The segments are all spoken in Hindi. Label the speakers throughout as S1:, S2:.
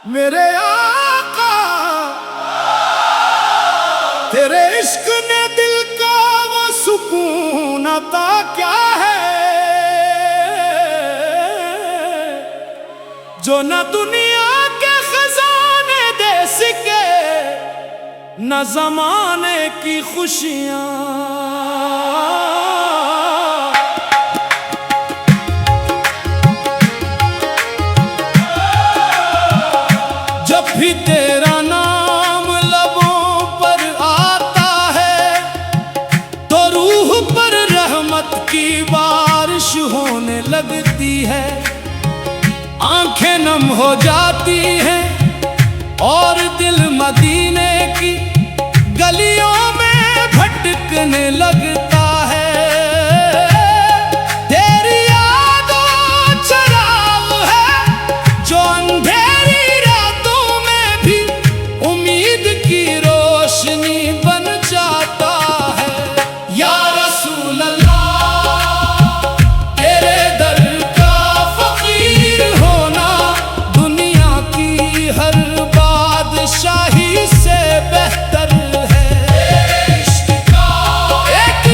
S1: मेरे आका तेरे इश्क ने दिल का वो सुकून अता क्या है जो न दुनिया के खजाने दे सके न जमाने की खुशियां। जब भी तेरा नाम लबों पर आता है तो रूह पर रहमत की बारिश होने लगती है, आंखें नम हो जाती हैं और दिल मदीने की गलियों में भटकने लगता है। तेरी यादों चिराग है जो अंधेरी रातों में भी उम्मीद की रोशनी बन जाता है। या रसूल अल्लाह तेरे दर का फकीर होना दुनिया की हर बादशाही से बेहतर है। एक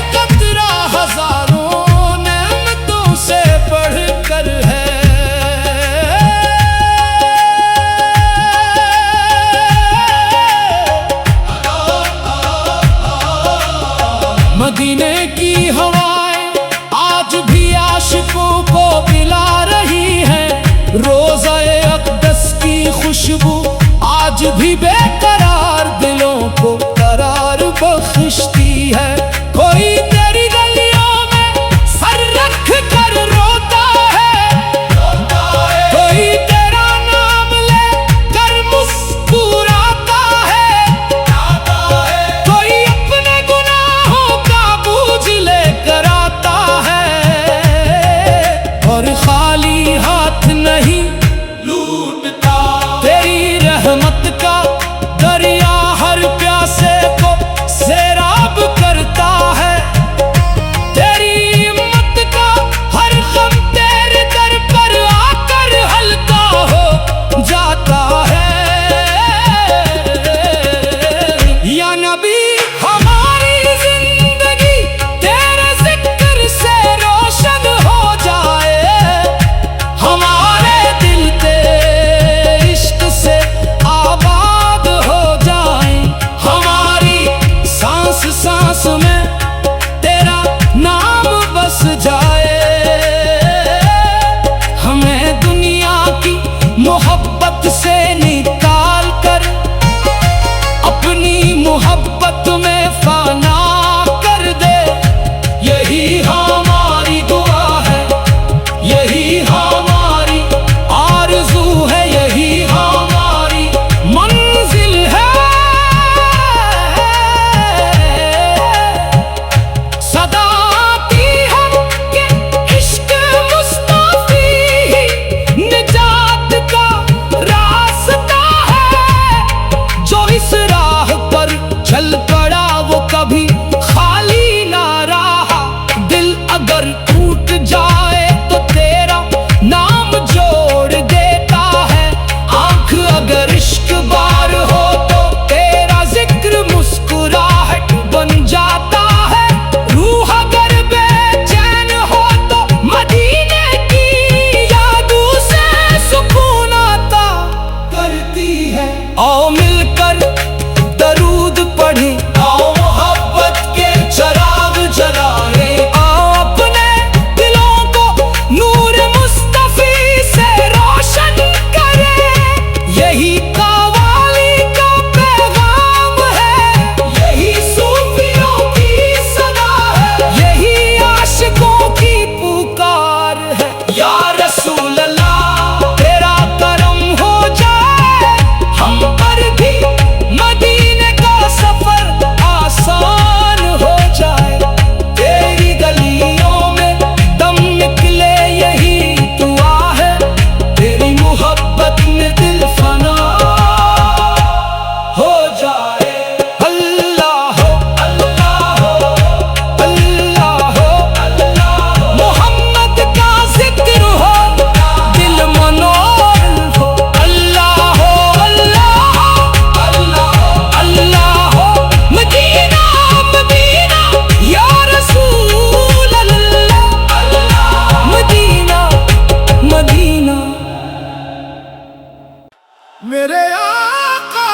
S1: मेरे आका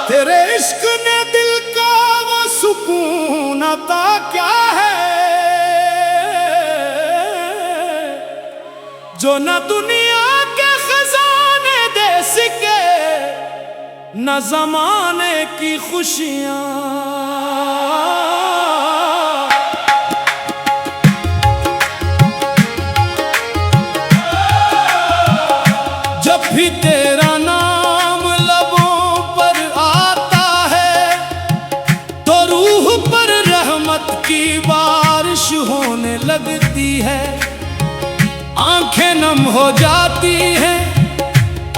S1: तेरे इश्क ने दिल का वो सुकून अता क्या है जो न दुनिया के खजाने दे सके न जमाने की खुशियां। जब भी तेरा नाम लबों पर आता है तो रूह पर रहमत की बारिश होने लगती है। आंखें नम हो जाती हैं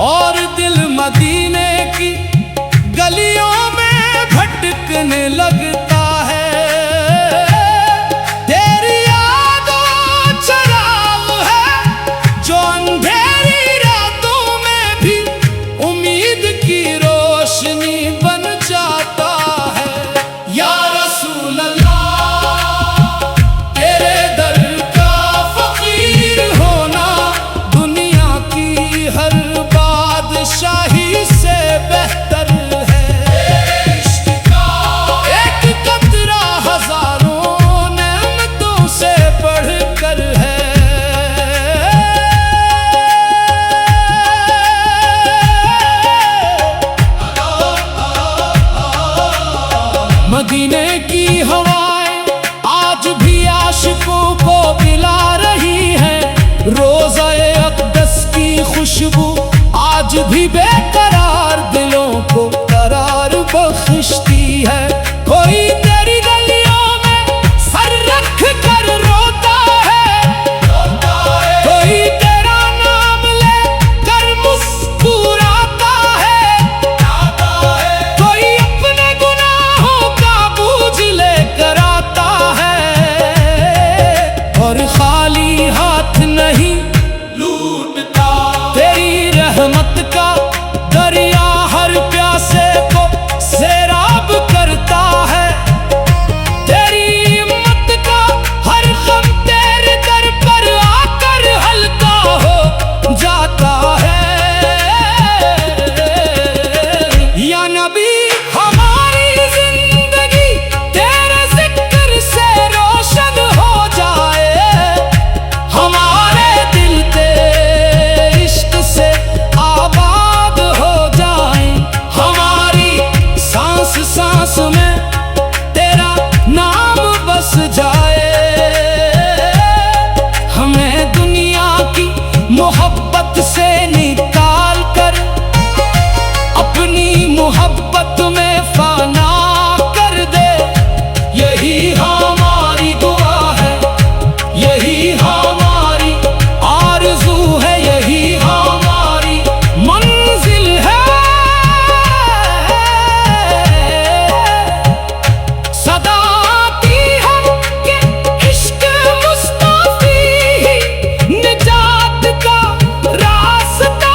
S1: और दिल मदीने की गलियों में भटकने लगता है। तेरी यादों चराग है जो अंधेरी रातों में भी उम्मीद की रोशनी बन जाता है। या रसूल अल्लाह तेरे दर का फकीर होना दुनिया की हर बादशाही से बेहतर है। एक कतरा हजारों नेमतों से बढ़कर है। मदीने की हवाएं आज भी आशिकों को पिला रही है। रोज़ा-ए अक़दस की खुशबू आज भी बेकरार दिलों को करार बख्शती है। कोई तेरी गलियों में सर रख कर रोता है, कोई तेरा नाम ले कर मुस्कुराता है, कोई अपने गुनाहों का बोझ लेकर आता है और खाली हाथ नहीं लूटता। तेरी रहमत का दरिया हर प्यासे को सैराब करता है। तेरी हिम्मत का हर गम तेरे दर पर आकर हल्का हो जाता है। या नबी हमारी जिंदगी तेरे जिक्र से रोशन हो जाए। हमारे दिल तेरे इश्क से आबाद हो जाए। हमारी सांस सांस में तेरा नाम बस जाए। हमें दुनिया की मोहब्बत से निकाल कर अपनी मोहब्बत में फाना कर दे। यही हमारी दुआ है, यही हमारी आरज़ू है, यही हमारी मंजिल है। सदा आती है कि इश्क मुस्तफ़ी ही निजात का रास्ता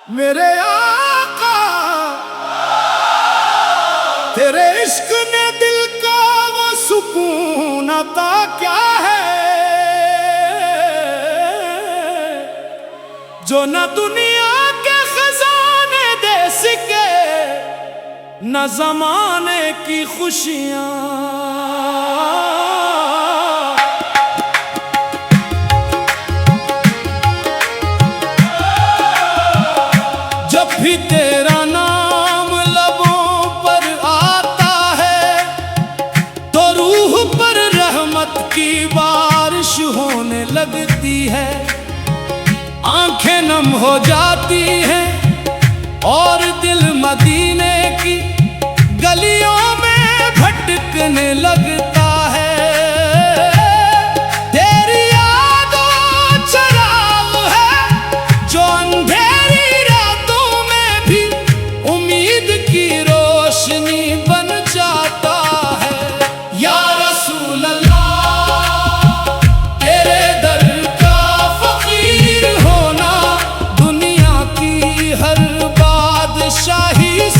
S1: मेरे आका, तेरे इश्क ने दिल का वो सुकून अता क्या है जो न दुनिया के खजाने दे सके न जमाने की खुशियां। जब भी तेरा नाम लबों पर आता है तो रूह पर रहमत की बारिश होने लगती है। आंखें नम हो जाती हैं और दिल मदीने की गलियों में भटकने लगता है। तेरी यादों चराग है जो अंधेरी रातों में भी उम्मीद की रोशनी बन जाता है। या रसूल अल्लाह, तेरे दर का फकीर होना दुनिया की हर बादशाही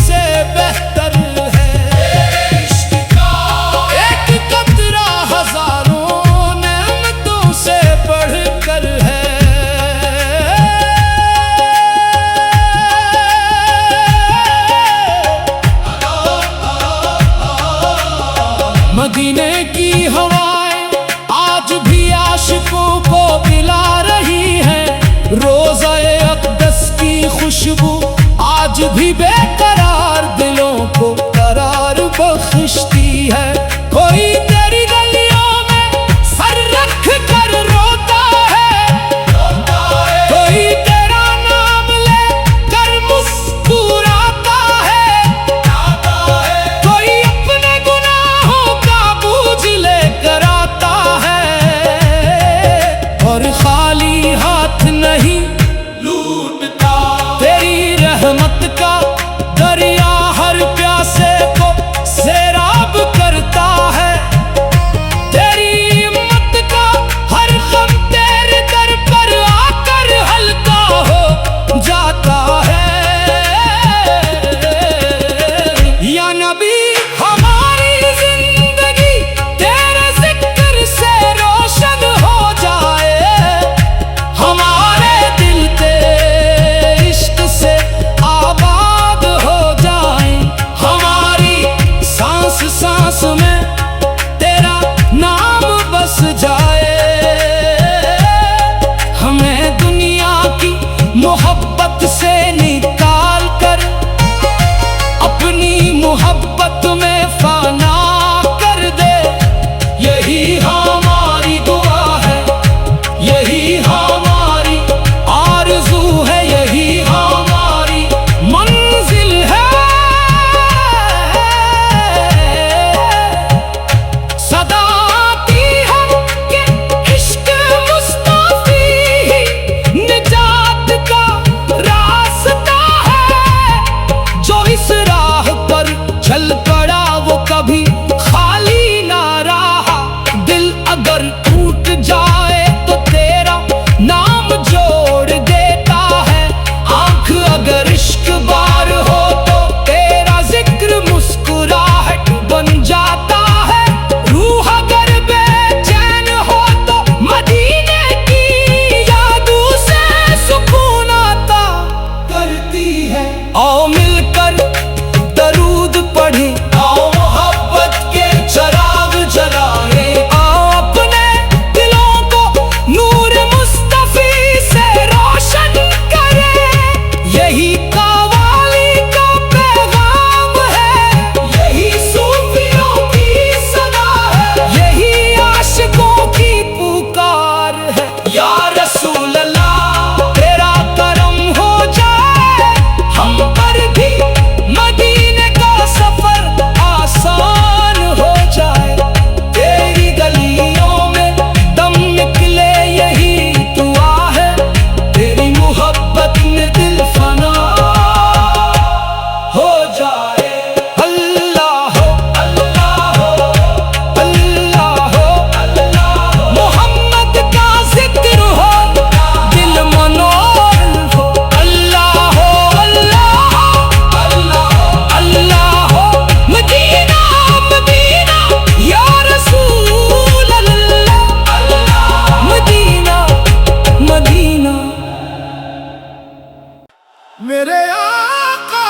S1: मेरे आका,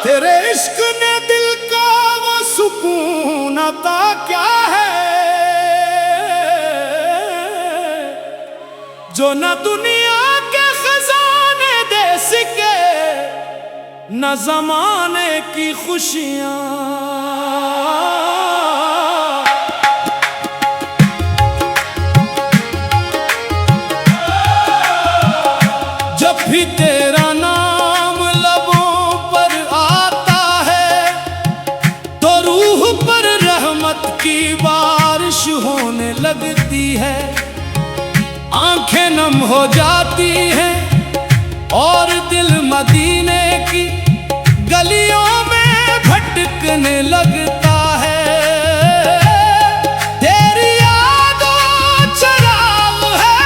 S1: तेरे इश्क ने दिल का वो सुकून अता क्या है जो न दुनिया के खजाने दे सके न जमाने की खुशियां। जब भी तेरा नाम लबों पर आता है तो रूह पर रहमत की बारिश होने लगती है। आंखें नम हो जाती हैं और दिल मदीने की गलियों में भटकने लगता है। तेरी यादों चराग है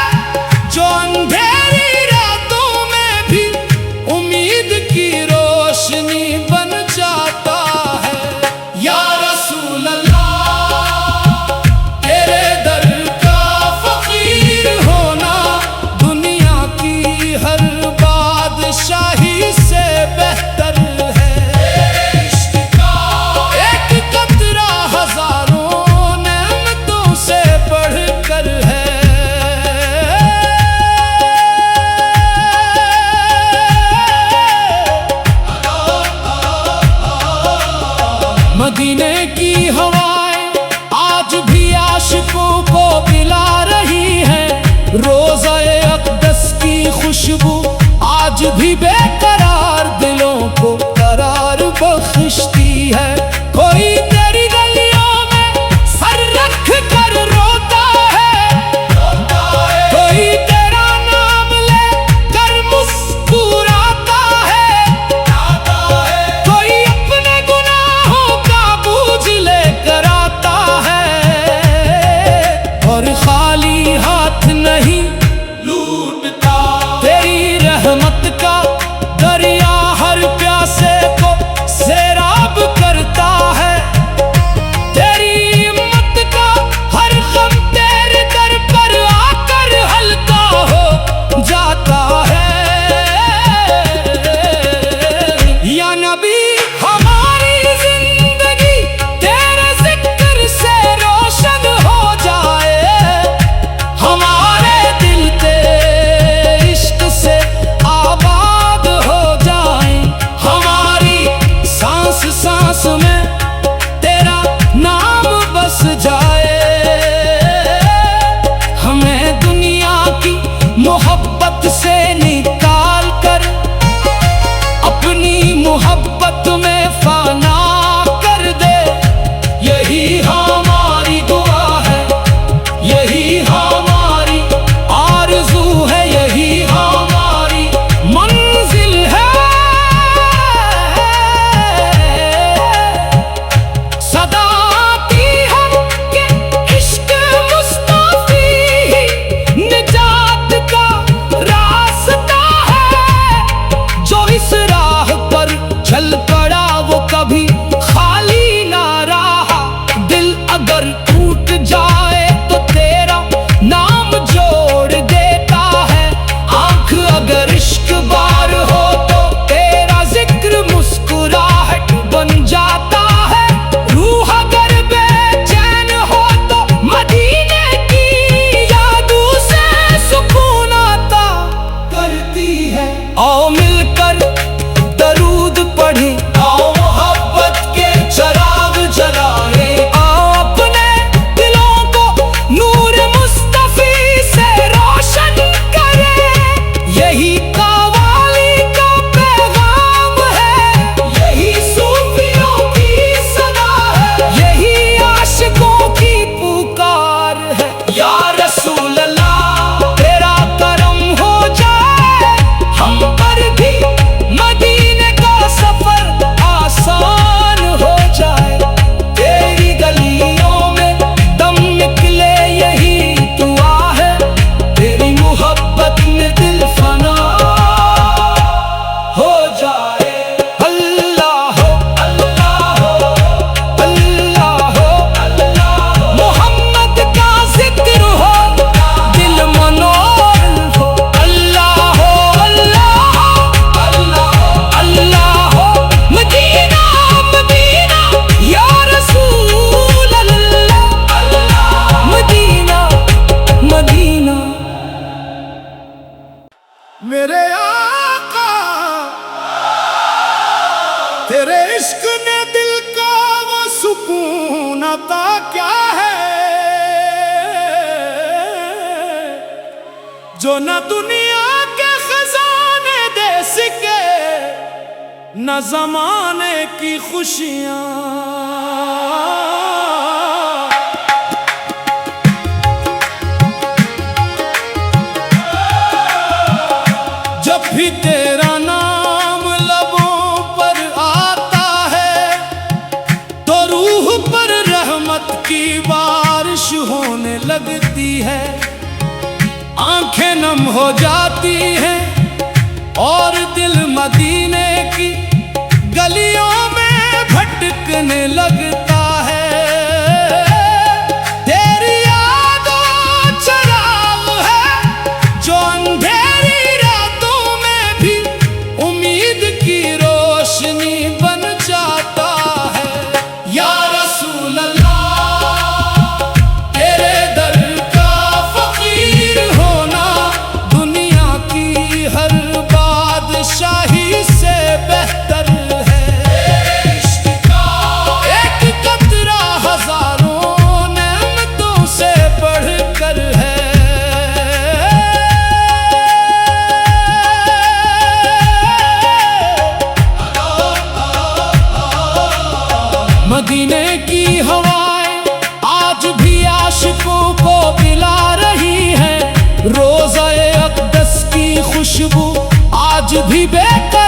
S1: जो अंधेरी रातों में भी उम्मीद की रोशनी बन जाता है। या रसूल अल्लाह, तेरे दर का फकीर होना दुनिया की हर बादशाही से बेहतर है। इश्क का एक कतरा हजारों नेमतों से बढ़कर है। मदीने की हवाएं आज भी आशिकों को पिला रही हैं। रोज़ा-ए अक़दस की खुशबू आज भी बेकरार दिलों को करार बख्शती है। कोई तेरी गलियों में सर रख कर रोता है, कोई तेरा नाम ले कर मुस्कुराता है, कोई अपने गुनाहों का बोझ लेकर आता है और खाली हाथ नहीं लूटता। तेरी रहमत का दरिया हर प्यासे को सैराब करता है। तेरी हिम्मत का हर गम तेरे दर पर आकर हल्का हो जाता है। या नबी, हमारी जिंदगी तेरे जिक्र से रोशन हो जाए, हमारे दिल तेरे इश्क से आबाद हो जाए, हमारी सांस सांस में तेरा नाम बस जाए। हमें दुनिया की मोहब्बत से निकाल कर अपनी मोहब्बत में फाना कर दे। यही हमारी दुआ है, यही हमारी आरज़ू है, यही हमारी मंजिल है। सदा आती है कि इश्क मुस्तफ़ी ही निजात का रास्ता है। जो इस राह पर चल पड़ा वो कभी खाली ना रहा। दिल अगर टूट जाए तो तेरा नाम जोड़ देता है। आंख अगर इश्क बार हो तो तेरा जिक्र मुस्कुराहट बन जाता है। रूह अगर बेचैन हो तो मदीने की यादों से सुकून आता करती है। आओ मिलकर दरूद पढ़ें, आओ मोहब्बत के चराग जलाएं, आओ अपने दिलों को नूर मुस्तफ़ी से रोशन करें। यही कव्वाली का पैगाम है, यही सूफियों की सदा है, यही आशिकों की पुकार है। या रसूल अल्लाह, तेरा करम हो जाए हम पर भी इश्क ने दिल का वो सुकून अता क्या है जो न दुनिया के खजाने दे सके न जमाने की खुशियां। जब भी तेरा नाम लबों पर आता है तो रूह पर रहमत की बारिश होने लगती है। आंखें नम हो जाती हैं और दिल मदीने की गलियों में भटकने लगता है। तेरी यादों चराग है जो अंधेरी रातों में भी उम्मीद की रोशनी बन जाता है। या रसूल अल्लाह तेरे दर का फकीर होना दुनिया की हर बादशाही से बेहतर है। इश्क का एक कतरा हजारों नेमतों से बढ़कर है। मदीने की हवाएं आज भी आशिकों को पिला रही हैं। रोज़ा-ए-अक़दस की खुशबू आज भी बेकार